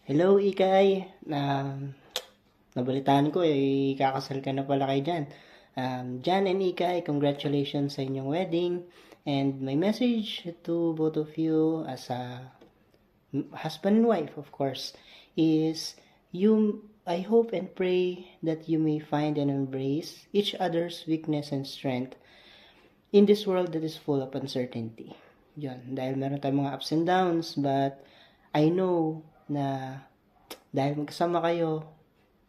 Hello, Ikay. Nabalitaan ko, kakasal ka na pala kay Jan. Jan and Ikay, congratulations sa inyong wedding. And my message to both of you as a husband and wife, of course, is I hope and pray that you may find and embrace each other's weakness and strength in this world that is full of uncertainty. Yun, dahil meron tayong mga ups and downs, but I know na dahil magkasama kayo,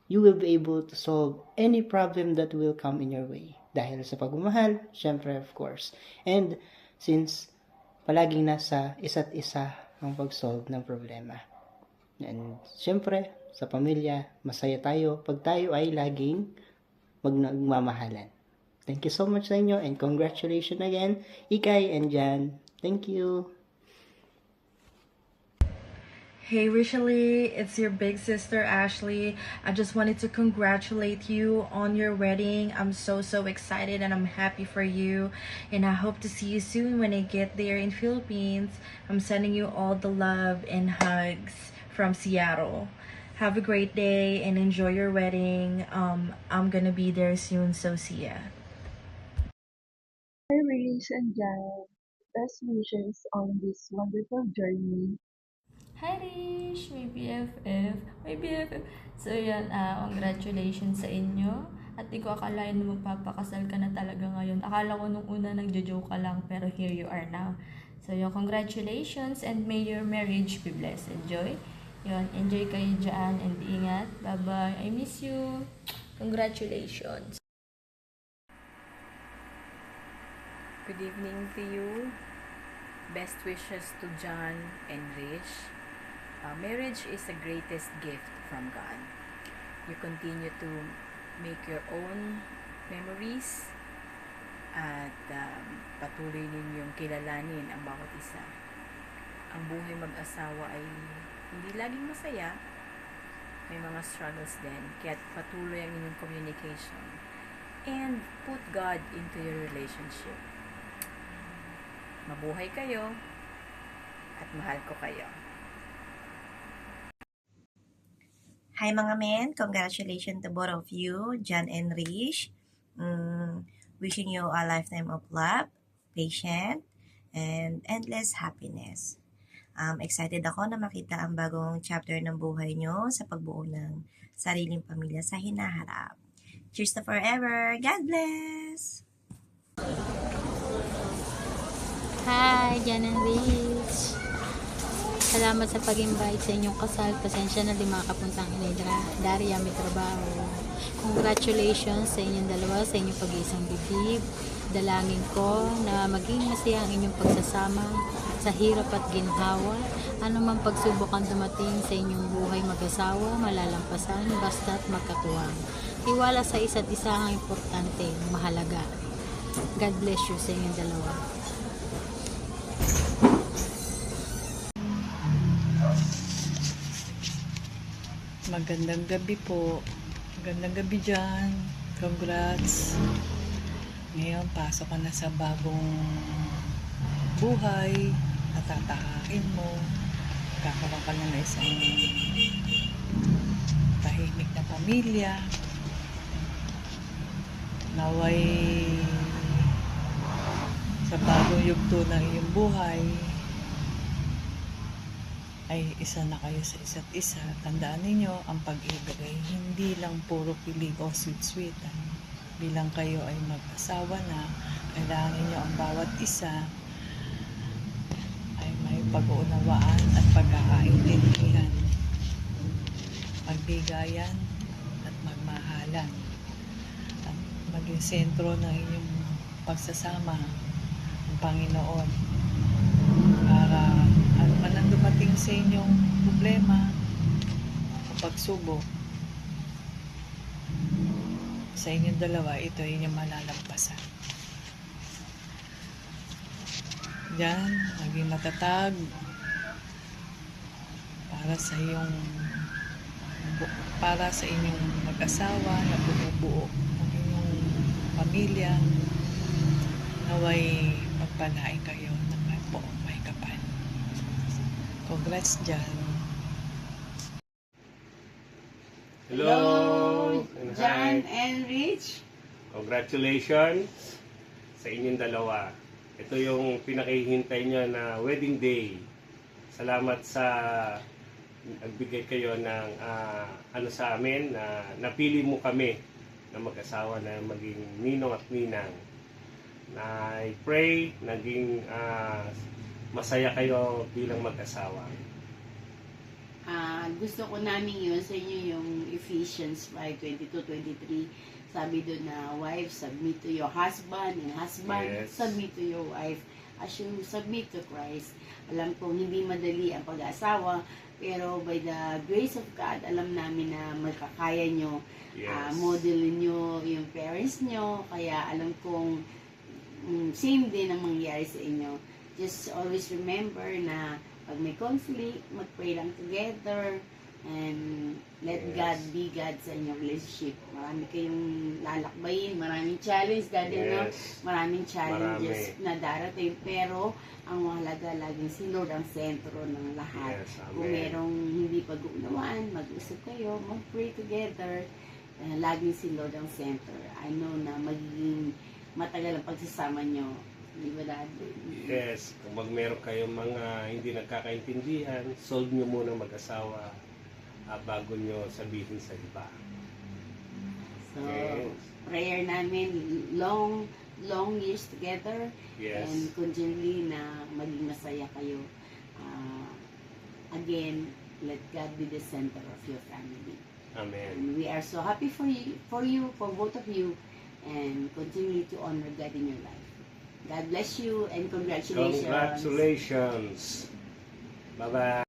you will be able to solve any problem that will come in your way. Dahil sa pagmamahal, syempre, of course. And since palaging nasa isa't isa ang pag-solve ng problema. And syempre, sa pamilya, masaya tayo pag tayo ay laging magmamahalan. Thank you so much sa inyo and congratulations again, Ikay and Jan. Thank you. Hey Richely, it's your big sister Ashley. I just wanted to congratulate you on your wedding. I'm so excited and I'm happy for you. And I hope to see you soon when I get there in Philippines. I'm sending you all the love and hugs from Seattle. Have a great day and enjoy your wedding. I'm gonna be there soon, so see ya. Hi, Rich and Jan. Best wishes on this wonderful journey. Hi Rish! May BFF. May BFF. So yan, congratulations sa inyo. At di ko akalain na magpapakasal ka na talaga ngayon. Akala ko nung una nagjo-joke ka lang, pero here you are now. So yun, congratulations and may your marriage be blessed. Enjoy. Yun, enjoy kayo dyan and ingat. Bye-bye. I miss you. Congratulations. Good evening to you. Best wishes to John and Rich. Marriage is the greatest gift from God. You continue to make your own memories at patuloy ninyong kilalanin ang bawat isa. Ang buhay mag-asawa ay hindi laging masaya. May mga struggles din. Kaya patuloy ang inyong communication. And put God into your relationship. Mabuhay kayo at mahal ko kayo. Hi mga men, congratulations to both of you, John and Rish. Wishing you a lifetime of love, patience, and endless happiness. Excited ako na makita ang bagong chapter ng buhay nyo sa pagbuo ng sariling pamilya sa hinaharap. Cheers to forever! God bless! Hi, Jan and Rich. Salamat sa pag-invite sa inyong kasal. Pasensya na di makapuntang Inedra. Daria, may trabaho. Congratulations sa inyong dalawa, sa inyong pag-iisang bibig. Dalangin ko na maging masaya ang inyong pagsasama sa hirap at ginhawa. Ano man pagsubok ang dumating sa inyong buhay mag-asawa, malalampasan basta't magkatuwang. Tiwala sa isa't isa ang importante, mahalaga. God bless you sa inyong dalawa. Magandang gabi po. Magandang gabi dyan. Congrats. Ngayon, pasok ka na sa bagong buhay. Natatakain mo. Kakaroon ka na ng isang tahimik na pamilya. Naway sa bagong yugto ng iyong buhay ay isa na kayo sa isa't isa. Tandaan ninyo, ang pag-ibig ay hindi lang puro pilig o sweet-sweetan. Bilang kayo ay mag-asawa na, kailangan ninyo ang bawat isa ay may pag-uunawaan at pagkakaintindihan, magbigayan at magmahalan, at maging sentro ng inyong pagsasama ang Panginoon para ano man ang dumating sa inyong problema o pagsubok sa inyong dalawa, ito ay inyong malalampasan. Diyan, maging matatag para sa inyong mag-asawa na bumubuo ng inyong pamilya. Naway pagpalain kayo ng may kapal. Congrats dyan. Hello, and John hi. and Rich. Congratulations sa inyong dalawa. Ito yung pinakihintay nyo na wedding day. Salamat sa nagbigay kayo ng ano sa amin na napili mo kami na mag-asawa na maging ninong at ninang. I pray naging masaya kayo bilang mag-asawa. Gusto ko namin yun sa inyo yung Ephesians 5:22-23. Sabi doon na wife, submit to your husband, and husband, Yes. submit to your wife as you submit to Christ. Alam ko hindi madali ang pag-aasawa, pero by the grace of God, alam namin na makakaya nyo, Yes. modelin nyo yung parents nyo, kaya alam kong same din ang mangyayari sa inyo. Just always remember na pag may conflict, mag-pray lang together and let Yes. God be God sa inyong relationship. Marami kayong lalakbayin, maraming challenge, Daddy, no? Yes. Maraming challenges Marami. na darating, pero ang mahalaga laging si Lord ang sentro ng lahat. Yes, Kung amen. merong hindi pag-uunawaan, mag-usap kayo, mag-pray together, laging si Lord ang center. I know na magiging matagal ang pagsasama nyo. Di ba, Daddy? Yes, kung meron kayong mga hindi nagkakaintindihan, solve nyo muna mag-asawa bago nyo sabihin sa iba. So, Yes. prayer namin, long years together, Yes. and continually na maging masaya kayo. Again, let God be the center of your family. Amen. And we are so happy for for both of you, and continue to honor God in your life. God bless you, and congratulations. Congratulations. Bye-bye.